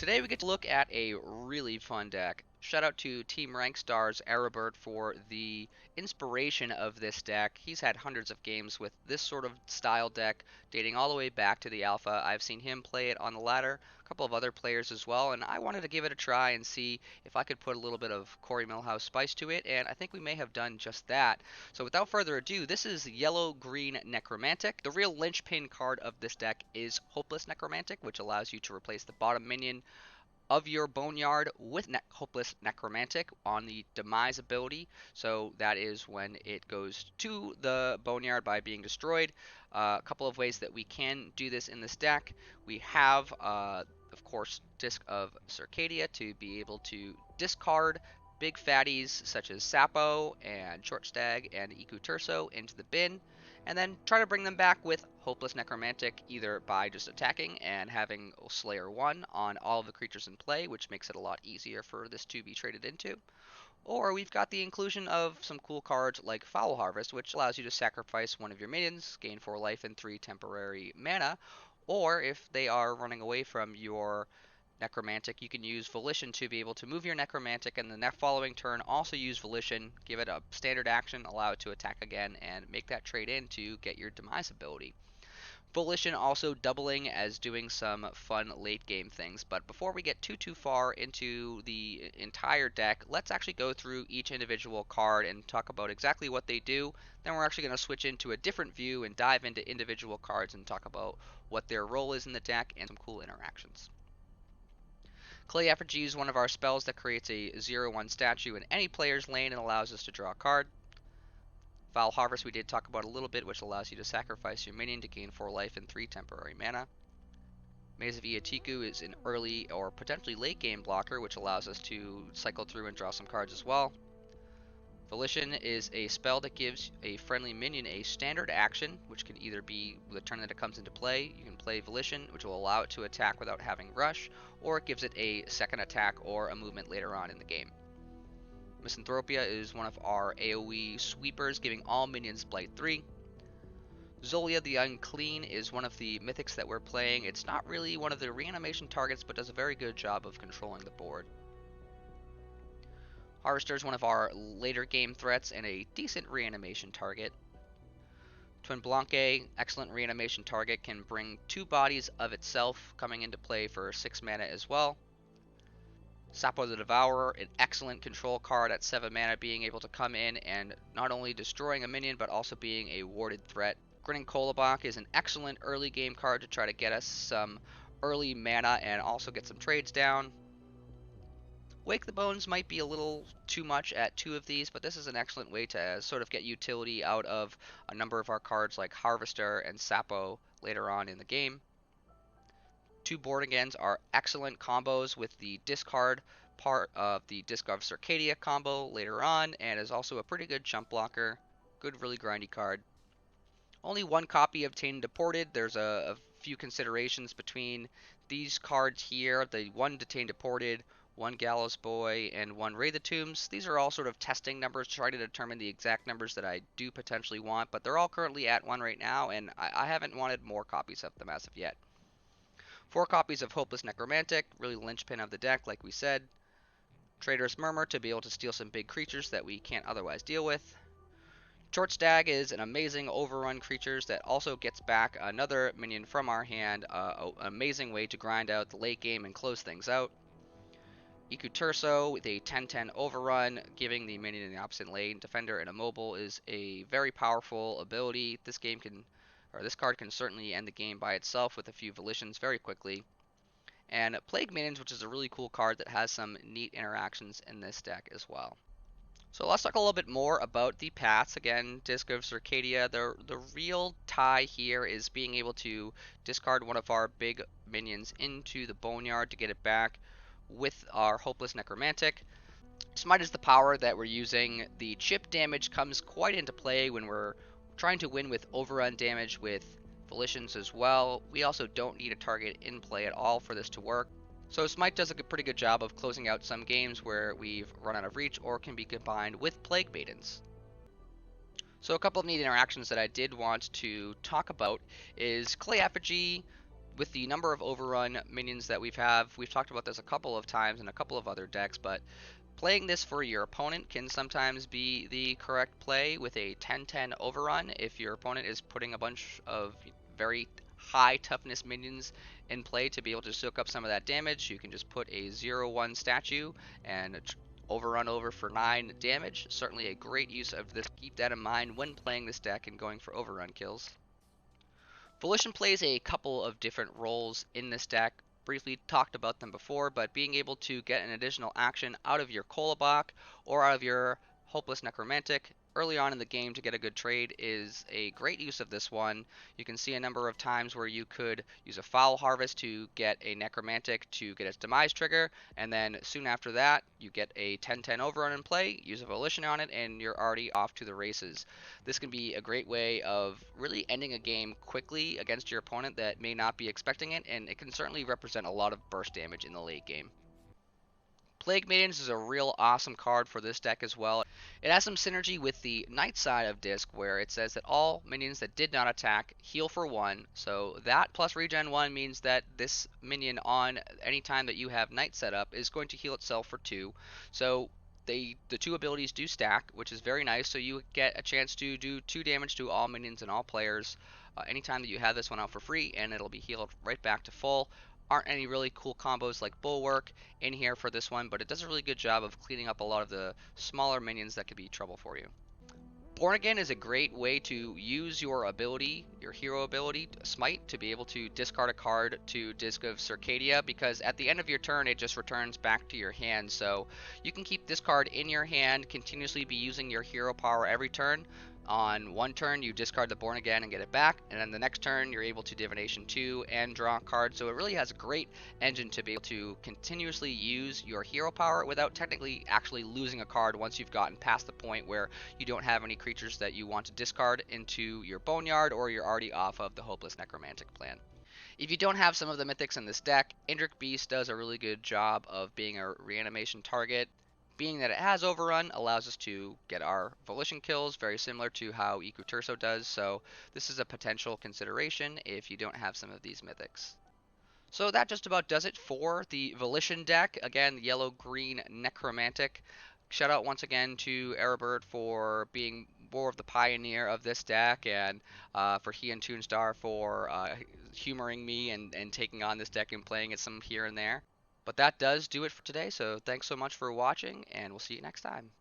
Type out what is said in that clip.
Today we get to look at a really fun deck. Shout out to Team Rankstars Arabert for the inspiration of this deck. He's had hundreds of games with this sort of style deck dating all the way back to the alpha. I've seen him play it on the ladder, a couple of other players as well, and I wanted to give it a try and see if I could put a little bit of Corey Millhouse spice to it, and I think we may have done just that. So without further ado, this is yellow-green necromantic. The real linchpin card of this deck is Hopeless Necromantic, which allows you to replace the bottom minion of your Boneyard with Hopeless Necromantic on the Demise ability. So that is when it goes to the Boneyard by being destroyed. A couple of ways that we can do this in this deck. We have, of course, Disc of Circadia to be able to discard big fatties such as Sapo and Chort, Stag and iku-turso into the bin, and then try to bring them back with Hopeless Necromantic, either by just attacking and having Slayer 1 on all of the creatures in play, which makes it a lot easier for this to be traded into. Or we've got the inclusion of some cool cards like Foul Harvest, which allows you to sacrifice one of your minions, gain 4 life and 3 temporary mana, or if they are running away from your Necromantic, you can use Volition to be able to move your Necromantic, and the following turn also use Volition, give it a standard action, allow it to attack again, and make that trade in to get your Demise ability. Volition also doubling as doing some fun late game things. But before we get too far into the entire deck, let's actually go through each individual card and talk about exactly what they do. Then we're actually going to switch into a different view and dive into individual cards and talk about what their role is in the deck and some cool interactions. Clay Effigy is one of our spells that creates a 0/1 statue in any player's lane and allows us to draw a card. Foul Harvest we did talk about a little bit, which allows you to sacrifice your minion to gain 4 life and 3 temporary mana. Maze of Iyatiku is an early or potentially late game blocker, which allows us to cycle through and draw some cards as well. Volition is a spell that gives a friendly minion a standard action, which can either be the turn that it comes into play. You can play Volition, which will allow it to attack without having rush, or it gives it a second attack or a movement later on in the game. Misanthropia is one of our AoE sweepers, giving all minions Blight 3. Zolea the Unclean is one of the mythics that we're playing. It's not really one of the reanimation targets, but does a very good job of controlling the board. Harvester is one of our later game threats and a decent reanimation target. Twin Blanque, excellent reanimation target, can bring 2 bodies of itself coming into play for 6 mana as well. Sapo the Devourer, an excellent control card at 7 mana, being able to come in and not only destroying a minion but also being a warded threat. Grinning Kolobok is an excellent early game card to try to get us some early mana and also get some trades down. Wake the Bones might be a little too much at 2 of these, but this is an excellent way to sort of get utility out of a number of our cards like Harvester and Sapo later on in the game. 2 Born Agains are excellent combos with the discard part of the Disc of Circadia combo later on, and is also a pretty good jump blocker. Good, really grindy card. Only 1 copy of Detained and Deported. There's a few considerations between these cards here. The 1 Detained and Deported, 1 Gallows Boy, and 1 Raid the Tombs. These are all sort of testing numbers, trying to determine the exact numbers that I do potentially want, but they're all currently at 1 right now, and I haven't wanted more copies of them as of yet. 4 copies of Hopeless Necromantic, really linchpin of the deck, like we said. Traitorous Murmur to be able to steal some big creatures that we can't otherwise deal with. Chort Stag is an amazing overrun creatures that also gets back another minion from our hand, an amazing way to grind out the late game and close things out. Iku-turso with a 10/10 overrun, giving the minion in the opposite lane defender and immobile is a very powerful ability. This card can certainly end the game by itself with a few volitions very quickly. And Plague Minions, which is a really cool card that has some neat interactions in this deck as well. So let's talk a little bit more about the paths. Again, Disc of Circadia, the real tie here is being able to discard one of our big minions into the Boneyard to get it back with our Hopeless Necromantic. Smite is the power that we're using. The chip damage comes quite into play when we're trying to win with overrun damage with Volitions as well. We also don't need a target in play at all for this to work. So Smite does a pretty good job of closing out some games where we've run out of reach or can be combined with Plague Maidens. So a couple of neat interactions that I did want to talk about is Clay Effigy with the number of overrun minions that we've talked about this a couple of times in a couple of other decks, but playing this for your opponent can sometimes be the correct play with a 10-10 overrun if your opponent is putting a bunch of very high toughness minions in play to be able to soak up some of that damage. You can just put a 0-1 statue and overrun over for 9 damage. Certainly a great use of this. Keep that in mind when playing this deck and going for overrun kills. Volition plays a couple of different roles in this deck. Briefly talked about them before, but being able to get an additional action out of your kolobok or out of your hopeless necromantic early on in the game to get a good trade is a great use of this one. You can see a number of times where you could use a foul harvest to get a necromantic to get its demise trigger, and then soon after that you get a 10-10 overrun in play, use a volition on it, and you're already off to the races. This can be a great way of really ending a game quickly against your opponent that may not be expecting it, and it can certainly represent a lot of burst damage in the late game. Plague Maidens is a real awesome card for this deck as well. It has some synergy with the Knight side of Disc, where it says that all minions that did not attack heal for 1. So that plus regen 1 means that this minion on any time that you have Knight set up is going to heal itself for 2. So the 2 abilities do stack, which is very nice. So you get a chance to do 2 damage to all minions and all players anytime that you have this one out for free, and it'll be healed right back to full. Aren't any really cool combos like Bulwark in here for this one, but it does a really good job of cleaning up a lot of the smaller minions that could be trouble for you. Born Again is a great way to use your ability, your hero ability, Smite, to be able to discard a card to Disc of Circadia, because at the end of your turn it just returns back to your hand, so you can keep this card in your hand, continuously be using your hero power every turn. On one turn you discard the Born Again and get it back, and then the next turn you're able to Divination 2 and draw a card, so it really has a great engine to be able to continuously use your hero power without technically actually losing a card once you've gotten past the point where you don't have any creatures that you want to discard into your Boneyard, or you're already off of the Hopeless Necromantic plan. If you don't have some of the mythics in this deck, Indrik Beast does a really good job of being a reanimation target. Being that it has overrun allows us to get our volition kills, very similar to how iku-turso does, so this is a potential consideration if you don't have some of these mythics. So that just about does it for the Volition deck. Again, yellow-green necromantic. Shout out once again to Erebird for being more of the pioneer of this deck, and for he and Toonstar for humoring me and taking on this deck and playing it some here and there. But that does do it for today, so thanks so much for watching, and we'll see you next time.